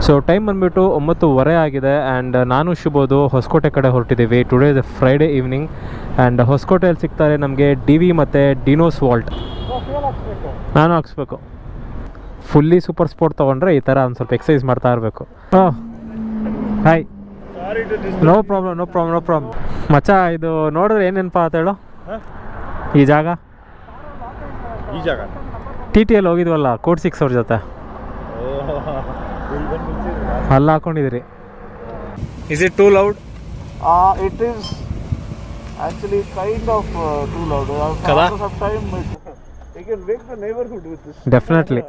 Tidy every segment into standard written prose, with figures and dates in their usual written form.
So time ಬಂದುಬಿಟ್ಟು 9:15 ಆಗಿದೆ and ನಾನು ಶುಭೋದು ಹೊಸಕೋಟೆ ಕಡೆ ಹೊರಟಿದ್ದೀವಿ. Today is Friday evening and ಹೊಸಕೋಟೆಯಲ್ಲಿ ಸಿಗ್ತಾರೆ ನಮಗೆ ಡಿ ವಿ ಮತ್ತು ಡಿನೋಸ್ ವಾಲ್ಟ್. ನಾನು ಹಾಕ್ಸ್ಬೇಕು. ಫುಲ್ಲಿ ಸೂಪರ್ ಸ್ಪೋರ್ಟ್ ತೊಗೊಂಡ್ರೆ ಈ ಥರ ಒಂದು ಸ್ವಲ್ಪ ಎಕ್ಸಸೈಸ್ ಮಾಡ್ತಾ ಇರಬೇಕು. Hi, no problem. ಮಚ್ಚ, ಇದು ನೋಡಿದ್ರೆ ಏನೇನಪ್ಪ ಅಂತ ಹೇಳು. ಈ ಜಾಗ ಟಿ ಟಿಯಲ್ಲಿ ಹೋಗಿದ್ವಲ್ಲ ಕೋಡ್ 6 ಅವ್ರ ಜೊತೆ, ಅಲ್ಲ ಹಾಕೊಂಡಿದ್ದೀರಿ. Is it too loud? It is actually kind of too loud. Sometimes you can wake the neighborhood with this. Definitely.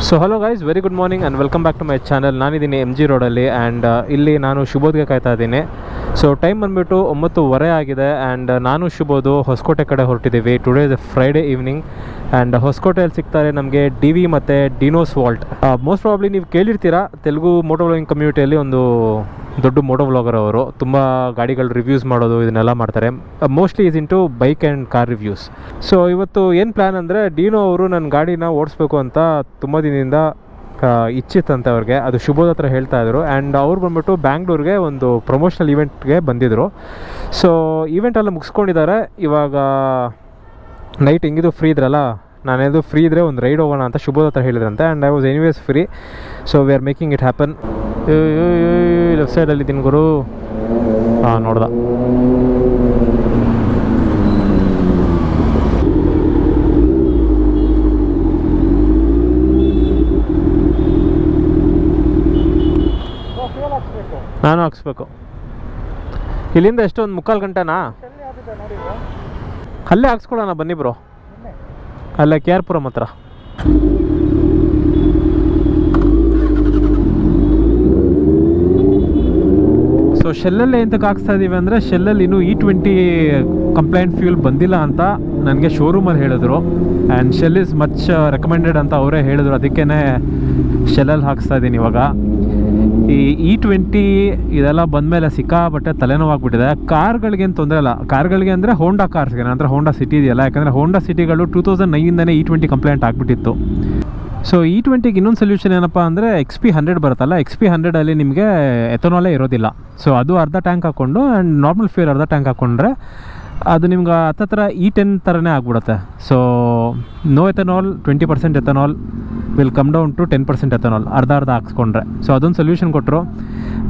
So hello guys, very good morning and welcome back to my channel. ನಾನಿದ್ದೀನಿ MG ರೋಡಲ್ಲಿ and ಇಲ್ಲಿ ನಾನು ಶುಭೋದ್ಗೆ ಕಾಯ್ತಾ ಇದ್ದೀನಿ. So time ಬಂದುಬಿಟ್ಟು 9:15 ಆಗಿದೆ and ನಾನು ಶುಭೋದು ಹೊಸಕೋಟೆ ಕಡೆ ಹೊರಟಿದ್ದೀವಿ. Today is Friday evening and ಹೊಸಕೋಟೆಯಲ್ಲಿ ಸಿಗ್ತಾರೆ ನಮಗೆ ಡಿ ವಿ ಮತ್ತು ಡಿನೋಸ್ ವಾಲ್ಟ್. ಮೋಸ್ಟ್ ಪ್ರಾಬ್ಲಿ ನೀವು ಕೇಳಿರ್ತೀರ, ತೆಲುಗು ಮೋಟೋ ವ್ಲಾಗಿಂಗ್ ಕಮ್ಯುನಿಟಿಯಲ್ಲಿ ಒಂದು ದೊಡ್ಡ ಮೋಟೋ ವ್ಲಾಗರ್ ಅವರು. ತುಂಬ ಗಾಡಿಗಳು ರಿವ್ಯೂಸ್ ಮಾಡೋದು ಇದನ್ನೆಲ್ಲ ಮಾಡ್ತಾರೆ. Mostly is into bike and car reviews. So ಇವತ್ತು ಏನು ಪ್ಲ್ಯಾನ್ ಅಂದರೆ, ಡಿನೋ ಅವರು ನನ್ನ ಗಾಡಿನ ಓಡಿಸ್ಬೇಕು ಅಂತ ತುಂಬ ದಿನದಿಂದ ಇಚ್ಛಿತ್ತಂತೆ ಅವ್ರಿಗೆ. ಅದು ಶುಭೋದ ಹತ್ರ ಹೇಳ್ತಾ ಇದ್ರು. ಆ್ಯಂಡ್ ಅವ್ರು ಬಂದ್ಬಿಟ್ಟು ಬ್ಯಾಂಗ್ಳೂರಿಗೆ ಒಂದು ಪ್ರಮೋಷನಲ್ ಇವೆಂಟ್ಗೆ ಬಂದಿದ್ದರು. ಸೊ ಈವೆಂಟೆಲ್ಲ ಮುಗಿಸ್ಕೊಂಡಿದ್ದಾರೆ. ಇವಾಗ ನೈಟ್ ಹೆಂಗಿದು ಫ್ರೀ ಇದ್ರಲ್ಲ, ನಾನೇದು ಫ್ರೀ ಇದ್ದರೆ ಒಂದು ರೈಡ್ ಹೋಗೋಣ ಅಂತ ಶುಭೋದ ಹತ್ರ ಹೇಳಿದ್ರಂತೆ. And I was anyways free, so we are making it happen. Left ಸೈಡಲ್ಲಿ ಇದ್ದೀನಿ ಗುರು. ನೋಡ್ದ. ನಾನು ಹಾಕ್ಸ್ಬೇಕು. ಇಲ್ಲಿಂದ ಎಷ್ಟು, ಒಂದು 3/4 ಗಂಟೆನಾ? ಅಲ್ಲೇ ಹಾಕ್ಸ್ಕೊಳ್ಳೋಣ ಬನ್ನಿ ಬ್ರೋ. ಅಲ್ಲೇ KR-ಪುರಂ ಹತ್ರ. ಸೊ ಶೆಲ್ಲಲ್ಲಿ ಎಂತಕ್ಕೆ ಹಾಕ್ಸ್ತಾ ಇದ್ದೀವಿ ಅಂದರೆ, ಶೆಲ್ಲಲ್ಲಿ ಇನ್ನೂ E20 ಕಂಪ್ಲೈಂಟ್ ಫ್ಯೂಲ್ ಬಂದಿಲ್ಲ ಅಂತ ನನಗೆ ಶೋರೂಮಲ್ಲಿ ಹೇಳಿದ್ರು. And shell is much recommended ಅಂತ ಅವರೇ ಹೇಳಿದ್ರು. ಅದಕ್ಕೇ ಶೆಲ್ಲಲ್ಲಿ ಹಾಕ್ಸ್ತಾ ಇದ್ದೀನಿ ಇವಾಗ. ಈ E20 ಇದೆಲ್ಲ ಬಂದಮೇಲೆ ಸಿಕ್ಕಾಬಟ್ಟೆ ತಲೆನೋವಾಗ್ಬಿಟ್ಟಿದೆ. ಕಾರ್ಗಳಿಗೇನು ತೊಂದರೆ ಇಲ್ಲ. ಕಾರ್ಗಳಿಗೆ ಅಂದರೆ ಹೋಂಡಾ ಕಾರ್ಸ್ಗೆ, ಅಂದರೆ ಹೋಂಡಾ ಸಿಟಿ ಇದೆಯಲ್ಲ, ಯಾಕಂದರೆ ಹೋಂಡಾ ಸಿಟಿಗಳು 2009ಇಂದನೇ E20 ಕಂಪ್ಲೇಂಟ್ ಆಗಿಬಿಟ್ಟಿತ್ತು. ಸೊ E20ಗೆ ಇನ್ನೊಂದು ಸೊಲ್ಯೂಷನ್ ಏನಪ್ಪ ಅಂದರೆ, XP100 ಬರುತ್ತಲ್ಲ, XP100ಅಲ್ಲಿ ನಿಮಗೆ ಎಥನಾಲೇ ಇರೋದಿಲ್ಲ. ಸೊ ಅದು ಅರ್ಧ ಟ್ಯಾಂಕ್ ಹಾಕ್ಕೊಂಡು ಆ್ಯಂಡ್ ನಾರ್ಮಲ್ ಫ್ಯೂಲ್ ಅರ್ಧ ಟ್ಯಾಂಕ್ ಹಾಕ್ಕೊಂಡ್ರೆ ಅದು ನಿಮ್ಗೆ ಹತ್ತತ್ರ E10 ಥರನೇ ಆಗ್ಬಿಡುತ್ತೆ. So no ethanol, 20% ethanol will come down to 10% ethanol, ಅರ್ಧ ಹಾಕ್ಸ್ಕೊಂಡ್ರೆ. ಸೊ ಅದೊಂದು ಸೊಲ್ಯೂಷನ್ ಕೊಟ್ಟರು.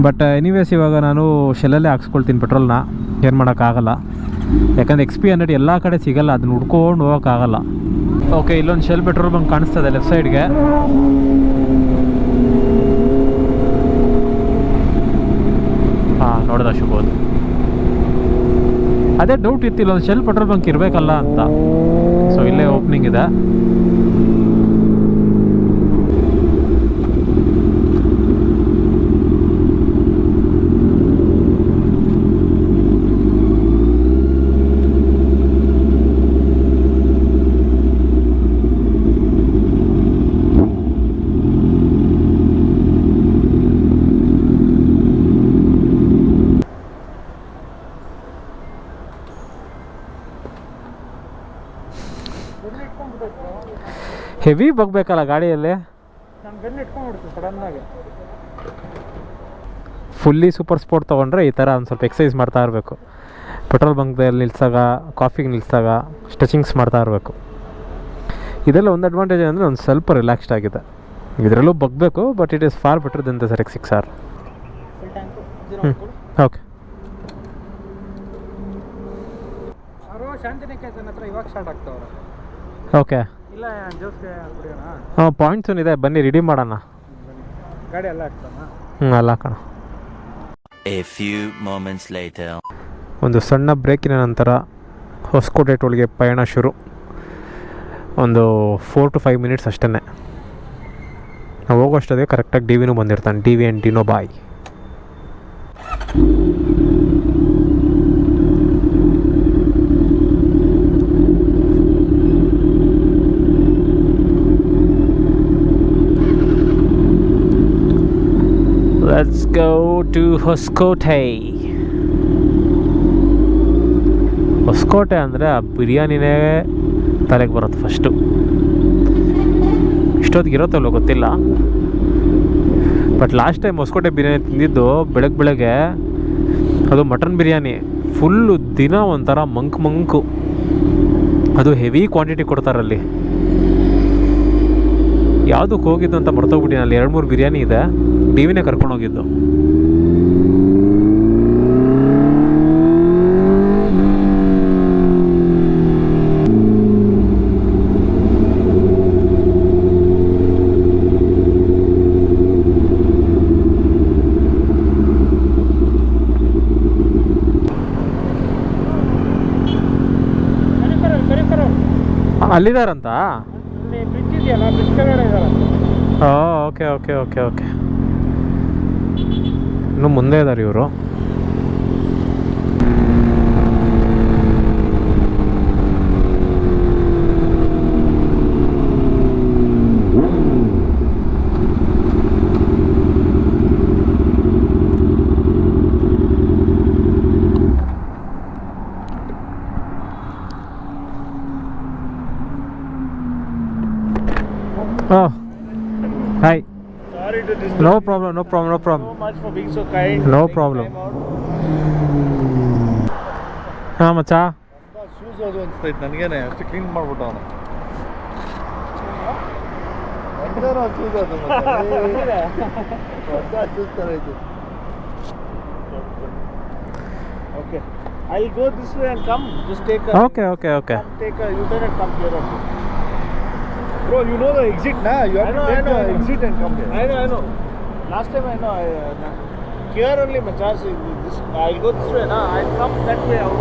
ಬಟ್ ಎನಿವೇಸ್ ಇವಾಗ ನಾನು ಶೆಲ್ಲಲ್ಲೇ ಹಾಕ್ಸ್ಕೊಳ್ತೀನಿ ಪೆಟ್ರೋಲ್ನ. ಏನು ಮಾಡೋಕ್ಕಾಗಲ್ಲ, ಯಾಕಂದರೆ XP100 ಎಲ್ಲ ಕಡೆ ಸಿಗಲ್ಲ, ಅದನ್ನ ಹುಡ್ಕೊಂಡು ಹೋಗೋಕ್ಕಾಗಲ್ಲ. ಓಕೆ, ಇಲ್ಲೊಂದು ಶೆಲ್ ಪೆಟ್ರೋಲ್ ಬಂಕ್ ಕಾಣಿಸ್ತದೆ ಲೆಫ್ಟ್ ಸೈಡ್ಗೆ. ನೋಡ್ದ ಶುಭೋದು. ಅದೇ ಡೌಟ್ ಇತ್ತು, ಇಲ್ಲೊಂದು ಶೆಲ್ ಪೆಟ್ರೋಲ್ ಬಂಕ್ ಇರಬೇಕಲ್ಲ ಅಂತ. ಸೊ ಇಲ್ಲೇ ಓಪನಿಂಗ್ ಇದೆ. ಹೆವಿ ಬಗ್ಬೇಕಲ್ಲ ಗಾಡಿಯಲ್ಲಿ. ಫುಲ್ಲಿ ಸೂಪರ್ ಸ್ಪೋರ್ಟ್ ತೊಗೊಂಡ್ರೆ ಈ ಥರ ಒಂದು ಸ್ವಲ್ಪ ಎಕ್ಸಸೈಸ್ ಮಾಡ್ತಾ ಇರಬೇಕು. ಪೆಟ್ರೋಲ್ ಬಂಕ್ದಲ್ಲಿ ನಿಲ್ಸಾಗ, ಕಾಫಿಗೆ ನಿಲ್ಸಾಗ ಸ್ಟ್ರೆಚಿಂಗ್ಸ್ ಮಾಡ್ತಾ ಇರಬೇಕು. ಇದೆಲ್ಲ ಒಂದು ಅಡ್ವಾಂಟೇಜ್ ಅಂದರೆ ಒಂದು ಸ್ವಲ್ಪ ರಿಲ್ಯಾಕ್ಸ್ಡ್ ಆಗಿದೆ. ಇದರಲ್ಲೂ ಬಗ್ಬೇಕು, but it is far better than the ZX6R. Okay. Okay, ಹಾಂ, ಪಾಯಿಂಟ್ಸ್ ಇದೆ, ಬನ್ನಿ ರಿಡೀಮ್ ಮಾಡೋಣ. ಗಾಡಿ ಎಲ್ಲ ಹಾಕ್ತಾನ? ಅಲ್ಲ ಹಾಕೋಣ. ಒಂದು ಸಣ್ಣ ಬ್ರೇಕಿನ ನಂತರ ಹೊಸಕೋಟೆ ಟೋಲ್ಗೆ ಪಯಣ ಶುರು. ಒಂದು 4 to 5 ಮಿನಿಟ್ಸ್ ಅಷ್ಟೇ. ನಾವು ಹೋಗೋಷ್ಟೊತ್ತಿಗೆ ಕರೆಕ್ಟಾಗಿ ಡಿ ವಿನೂ ಬಂದಿರ್ತಾನೆ. D V and Dino boy. Let's go to Hosakote. Hosakote ಅಂದರೆ ಆ ಬಿರಿಯಾನಿನೇ ತಲೆಗೆ ಬರುತ್ತೆ ಫಸ್ಟು. ಇಷ್ಟೊತ್ತಿಗೆ ಇರೋತ್ತಲ್ಲೋ ಗೊತ್ತಿಲ್ಲ, but last time Hosakote biryani ತಿಂದಿದ್ದು ಬೆಳಗ್ಗೆ ಅದು ಮಟನ್ ಬಿರಿಯಾನಿ. ಫುಲ್ಲು ದಿನ ಒಂಥರ ಮಂಕು, ಅದು ಹೆವಿ ಕ್ವಾಂಟಿಟಿ ಕೊಡ್ತಾರಲ್ಲಿ. ಯಾವುದಕ್ಕೆ ಹೋಗಿದ್ದು ಅಂತ ಮರ್ತೋಗ್ಬಿಟ್ಟಿನಿ. ಅಲ್ಲಿ 2-3 ಬಿರಿಯಾನಿ ಇದೆ, ಡಿವಿನೇ ಕರ್ಕೊಂಡೋಗಿದ್ದು. ಅಲ್ಲಿದ್ದಾರಂತ? ಓಕೆ ಓಕೆ ಓಕೆ ಓಕೆ, ಇನ್ನು ಮುಂದೆ ಇದ್ದಾರೆ ಇವರು. Oh, hi. Sorry to disturb. No problem, no problem, no problem. So much for being so kind. No Taking problem. time out. ಹಾಂ ಮಚ್ಚಾ, ಶೂಸ್ ಅದು ಅನಿಸ್ತೈತೆ ನನಗೇನೆ, ಅಷ್ಟು ಕ್ಲೀನ್ ಮಾಡ್ಬಿಟ್ಟು ಅವನು. ಶೂಸ್ ಅದು ಹೊಸ ಶೂಸ್ ಥರ ಇದು. Okay, I'll go this way and come. Just take a. Okay, okay, okay. Take a U-turn and come here only. Bro, you know the exit, na? You have to take the exit and come here. I know. Last time I know. Here only, my chance is this. I'll go this way, na? I'll come that way out.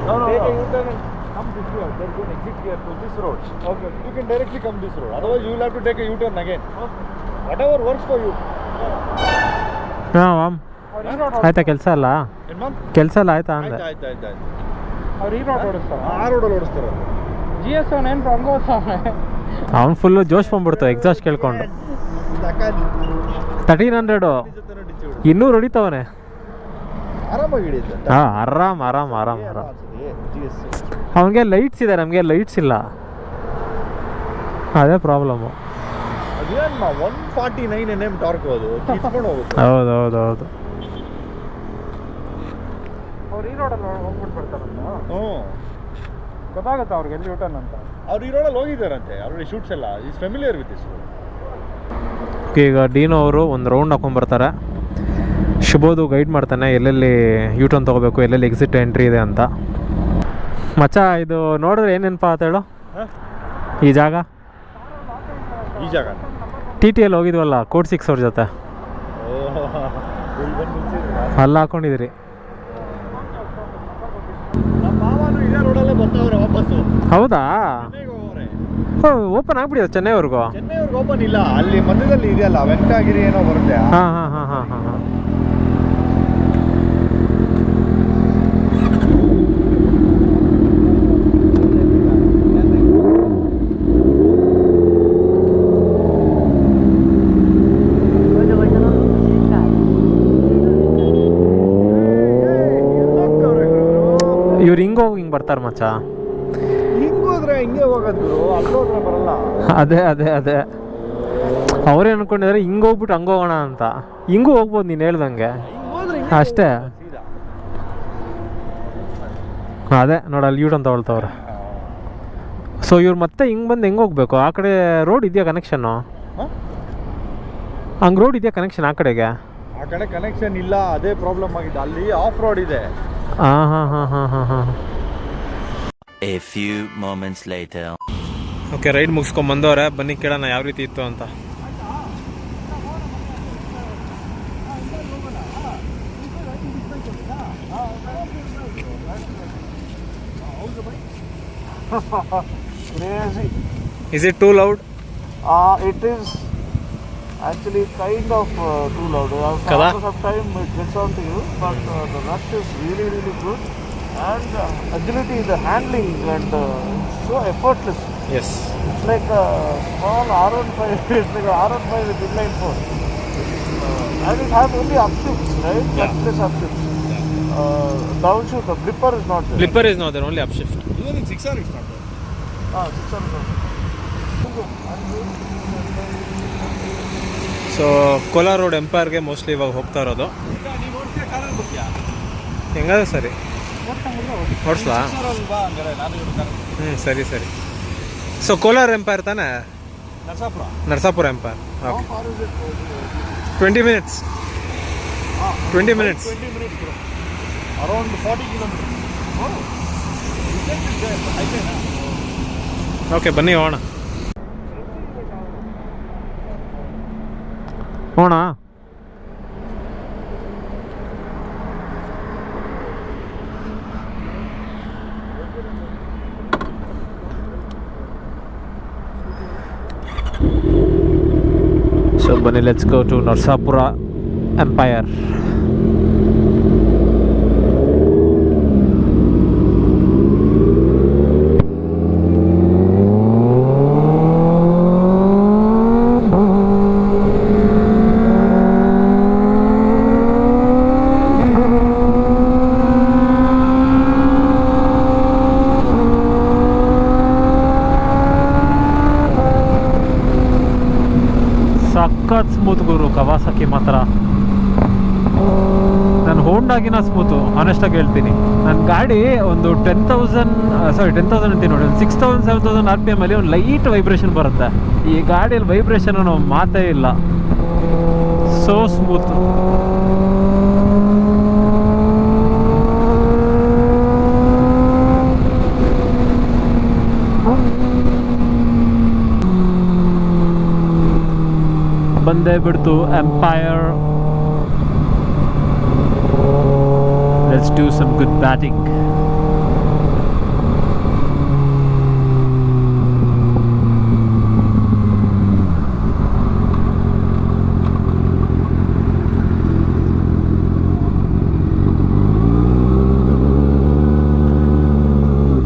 No. Take a U-turn and come this way. There's an exit here to this road. Okay. You can directly come this road. Otherwise, you will have to take a U-turn again. Okay. Whatever works for you. ಹಾಂ ma'am, ಆಯ್ತಾ ಕೆಲಸ ಅಲ್ಲ? ಏನು ma'am? ಕೆಲಸ ಎಲ್ಲ ಆಯ್ತಾ ಅಂದೆ. ಆಯ್ತು. ಅವ್ರು ಈ ರೋಡ್ ಓಡಿಸ್ತಾರೆ, ಆ ರೋಡಲ್ಲಿ ಓಡಿಸ್ತಾರೆ. GS ಏನು ರಂಗೋತ್ಸವ. ಅವ್ನು ಫುಲ್ಲು ಜೋಶ್ ಬಂದ್ಬಿಡ್ತು ಎಕ್ಸಾಸ್ಟ್ ಕೇಳ್ಕೊಂಡು. 1300 ಇನ್ನೂ ಹೊಡಿತವನೆ. ಆರಾಮಾಗಿ ಹಿಡಿಯುತ್ತೆ. ಹಾಂ, ಆರಾಮ್. ಅವನಿಗೆ ಲೈಟ್ಸ್ ಇದೆ, ನಮಗೆ ಲೈಟ್ಸ್ ಇಲ್ಲ, ಅದೇ ಪ್ರಾಬ್ಲಮ್ಮು. ಅದೇನು 149 Nm ಟಾರ್ಕ್ ಅದು ಕಿತ್ಕೊಂಡು ಹೋಗುತ್ತೆ. ಹೌದು. ಅವ್ರು ಈ ರೋಡಲ್ಲಿ ಹೋಗ್ಬಿಟ್ಟು ಬರ್ತಾರಂತ. ಹ್ಞೂ, ಗೊತ್ತಾಗುತ್ತೆ ಅವ್ರಿಗೆ ಎಲ್ಲಿ ಯೂಟರ್ನ್ ಅಂತ. ಅವ್ರು ಈ ರೋಡಲ್ಲಿ ಹೋಗಿದ್ದಾರಂತೆ, ಅವ್ರಿಗೆ ಶೂಟ್ಸ್ ಎಲ್ಲ is familiar with this road. ಈಗ ಡೀನೋ ಅವರು ಒಂದು ರೌಂಡ್ ಹಾಕೊಂಡ್ಬರ್ತಾರೆ. ಶುಭೋದು ಗೈಡ್ ಮಾಡ್ತಾನೆ ಎಲ್ಲೆಲ್ಲಿ ಯೂಟರ್ನ್ ತೊಗೋಬೇಕು, ಎಲ್ಲೆಲ್ಲಿ ಎಕ್ಸಿಟ್ ಎಂಟ್ರಿ ಇದೆ ಅಂತ. ಮಚ್ಚ, ಇದು ನೋಡಿದ್ರೆ ಏನೇನಪ್ಪ ಅಂತ ಹೇಳು, ಈ ಜಾಗ TTL ಹೋಗಿದ್ವಲ್ಲ ಕೋಡ್ 6 ಅವ್ರ ಜೊತೆ, ಅಲ್ಲ ಹಾಕೊಂಡಿದ್ದೀರಿ. ನಮ್ಮ ಮಾವನು ಇದೇ ರೋಡಲ್ಲೇ ಬರ್ತಾವ್ರೆ ವಾಪಸ್ಸು. ಹೌದಾ? ಚೆನ್ನೈಗೆ ಹೋಗೋರೆ. ಓಪನ್ ಆಗ್ಬಿಟ್ಟಿದೆ ಚೆನ್ನೈವರೆಗೂ? ಚೆನ್ನೈವರೆಗೂ ಓಪನ್ ಇಲ್ಲ, ಅಲ್ಲಿ ಮಧ್ಯದಲ್ಲಿ ಇದೆಯಲ್ಲ ವೆಂಕಟಗಿರಿ ಏನೋ ಬರುತ್ತೆ. ಹಾಂ. ಇವ್ರು ಹಿಂಗೆ ಬರ್ತಾರೆ ಮಚ್ಚ. ಹಿಂಗೋದ್ರೆ ಹಿಂಗೆ ಹೋಗೋದು ಗುರು, ಅಲ್ಲೋದ್ರೆ ಬರಲ್ಲ. ಅದೇ ಅವರೇ ಅನ್ಕೊಂಡಿದ್ದಾರೆ ಹಿಂಗೆ ಹೋಗ್ಬಿಟ್ಟು ಹಂಗೆ ಹೋಗೋಣ ಅಂತ. ಹಿಂಗೂ ಹೋಗ್ಬೋದು ನೀನು ಹೇಳ್ದಂಗೆ, ಅಷ್ಟೇ. ಅದೇ ನೋಡಿ, ಅಲ್ಲಿ ಯೂಟರ್ನ್ ತಗೊಳ್ತವ್ರೆ. ಸೊ ಇವ್ರು ಮತ್ತೆ ಹಿಂಗೆ ಬಂದು ಹೆಂಗೆ ಹೋಗ್ಬೇಕು? ಆ ಕಡೆ ರೋಡ್ ಇದೆಯಾ ಕನೆಕ್ಷನ್ನು? ಹಂಗೆ ರೋಡ್ ಇದೆಯಾ ಕನೆಕ್ಷನ್ ಆ ಕಡೆಗೆ? ಆ ಕಡೆ ಕನೆಕ್ಷನ್ ಇಲ್ಲ, ಅದೇ ಪ್ರಾಬ್ಲಮ್ ಆಗಿದೆ. ಅಲ್ಲಿ ಆಫ್ ರೋಡ್ ಇದೆ. ಹಾಂ. A few moments later. Okay, ride ಮುಗಿಸ್ಕೊಂಡು ಬಂದವ್ರೆ. ಬನ್ನಿ ಕೇಳೋಣ ಯಾವ ರೀತಿ ಇತ್ತು ಅಂತ. Crazy. Is it too loud? It is actually kind of too loud. Kada? After some time it gets on to you, but the rush is really good, and agility, the handling, and so effortless. Yes. It's like a small R15. It's like a R15 with inline 4. It's having will have only upshifts, right? Yeah. Plus upshifts. Downshift, the blipper is not there. Blipper is not there, only upshift. Even in 6R it's not there. 6R is not there. So Kolar road ಎಂಪೈರ್ಗೆ mostly ಇವಾಗ ಹೋಗ್ತಾ ಇರೋದು. ನೀವು ಓಡ್ತೀಯ ಕಾರಲ್ಲಿ ಬರ್ತೀಯಾ? ಹೆಂಗಾದ್ರೆ ಸರಿ ಓಡಿಸ್ಲಾ? ಅಲ್ವಾ ಹಂಗಾರೆ ನಾನು ಇವ್ರು ಸರಿ ಸರಿ. ಸೊ ಕೋಲಾರ ಎಂಪೈರ್ ತಾನೇ? Narasapura. Narasapura empire. How okay, far is it? 20 minutes. 20 minutes. 20 minutes bro. Around 40 kilometers. Oh. Village is there, but highway na. Okay, ಬನ್ನಿ ಹೋಗೋಣ. ಹೋಗೋಣ. So ಬನ್ನಿ, let's go to Narsapura Empire. ಸಖತ್ ಸ್ಮೂತ್ ಗುರು ಕವಾಸಕಿ ಮಾತ್ರ. ನಾನು ಹೋಂಡಾಗಿನ ಸ್ಮೂತು, ಆನೆಸ್ಟಾಗಿ ಹೇಳ್ತೀನಿ. ನನ್ನ ಗಾಡಿ ಒಂದು 10,000 ಅಂತೀನಿ ನೋಡಿ, ಒಂದು 6,000 7,000 RPM ಅಲ್ಲಿ ಒಂದು ಲೈಟ್ ವೈಬ್ರೇಷನ್ ಬರುತ್ತೆ. ಈ ಗಾಡಿಯಲ್ಲಿ ವೈಬ್ರೇಷನ್ ಅನ್ನೋ ಮಾತೇ ಇಲ್ಲ, ಸೋ ಸ್ಮೂತ್. ಬಂದೇ ಬಿಡ್ತು empire. Let's do some good batting.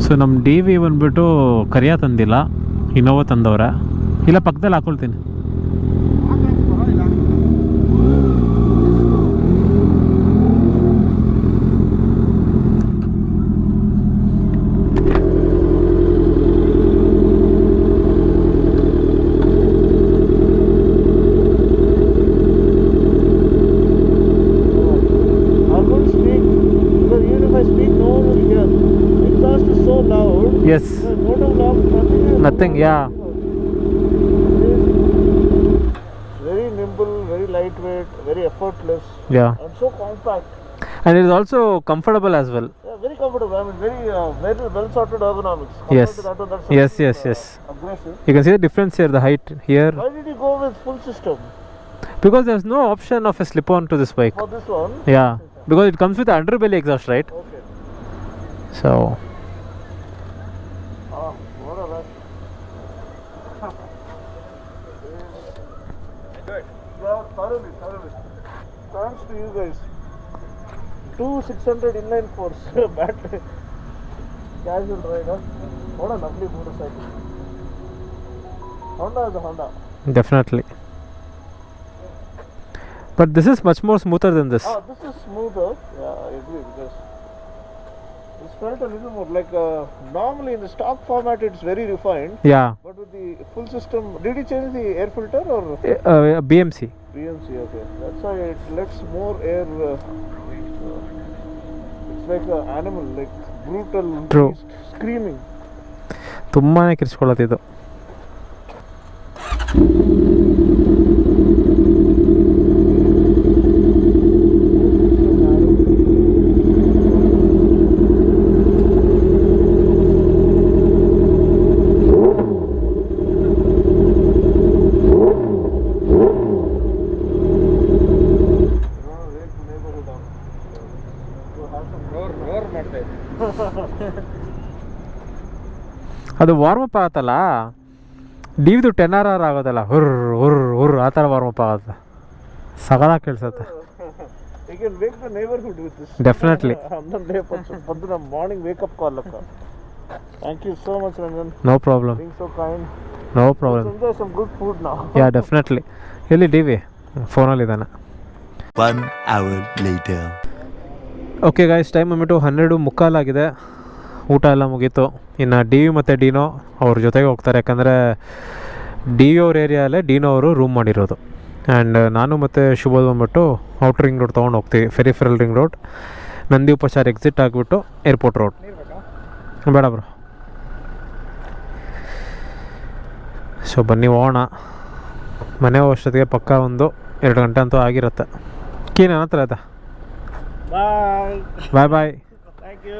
So ನಮ್ಮ DV ಬಂದ್ಬಿಟ್ಟು ಕರಿಯ ತಂದಿಲ್ಲ, ಇನೋವಾ ತಂದವ್ರೆ. ಇಲ್ಲ, ಪಕ್ಕದಲ್ಲಿ ಹಾಕೊಳ್ತೀನಿ. Yes. Nothing, yeah. Very nimble, very lightweight, very effortless. Yeah. And so compact. And it is also comfortable as well. Yeah, very comfortable. I mean, very well sorted ergonomics. Yes. Compared to that one, that's Yes, something, yes, yes. aggressive. You can see the difference here, the height here. Why did you go with full system Because there's no option of a slip-on to this bike. for this one? Yeah. Because it comes with the underbelly exhaust, right? Okay. So, What a rush. Good. Yeah, thoroughly. Thanks to you guys. 600 inline force battery. Casual rider. What a lovely motorcycle. Honda is a Honda. definitely. But this is much more smoother than this. This is smoother. Yeah, I agree because this felt a little more like normally in the stock format it's very refined. Yeah. But with the full system, did you change the air filter or BMC. BMC? Okay, that's why it lets more air. It's like an animal, like brutal, True. screaming. ತುಂಬಾ ಕಿರ್ಚ್ಕೊಳ್ಳೋದಿದು. ರೋರ್ ಮಾಡ್ತಾ ಇದ್ದೆ. ಅದು warm up ಆಗತ್ತಲ್ಲ, DVದು 10RR ಆಗೋದಲ್ಲ, ಹುರ್ ಆ ಥರ warm up ಆಗುತ್ತೆ. ಸಗದಾಗಿ ಕೇಳಿಸುತ್ತೆ. You can wake the neighborhood with this. Definitely. Pandana morning wake up call akka. Thank you so much, Ranjan. No problem. Being so kind. No Let's problem. enjoy some good food now. Yeah, definitely. ಎಲ್ಲಿ DV? ಫೋನಲ್ಲಿದ್ದಾನೆ. 1 hour later. Okay guys, time ಬಂದ್ಬಿಟ್ಟು 12:15 ಆಗಿದೆ. ಊಟ ಎಲ್ಲ ಮುಗೀತು. ಇನ್ನು D V ಮತ್ತು ಡಿನೋ ಅವ್ರ ಜೊತೆಗೆ ಹೋಗ್ತಾರೆ, ಯಾಕಂದರೆ ಡಿ ವಿ ಅವ್ರ ಏರಿಯಾಲ್ಲೇ ಡಿನೋ ಅವರು ರೂಮ್ ಮಾಡಿರೋದು. ಆ್ಯಂಡ್ ನಾನು ಮತ್ತು ಶುಭೋದ್ ಬಂದ್ಬಿಟ್ಟು ಔಟರ್ ರಿಂಗ್ ರೋಡ್ ತೊಗೊಂಡು ಹೋಗ್ತೀವಿ, ಫೆರಿಫೆರಲ್ ರಿಂಗ್ ರೋಡ್, ನಂದಿ ಉಪಚಾರ ಎಕ್ಸಿಟ್ ಆಗಿಬಿಟ್ಟು ಏರ್ಪೋರ್ಟ್ ರೋಡ್. ಬೇಡ ಬ್ರೋ. ಸೊ ಬನ್ನಿ ಹೋಗೋಣ. ಮನೆ ಹೋಗೋಷ್ಟೊತ್ತಿಗೆ ಪಕ್ಕ 1-2 ಗಂಟೆ ಅಂತೂ ಆಗಿರುತ್ತೆ. ಕೀ ನನ್ನ ಹತ್ರ ಆಯ್ತಾ? Bye. Bye bye. Thank you.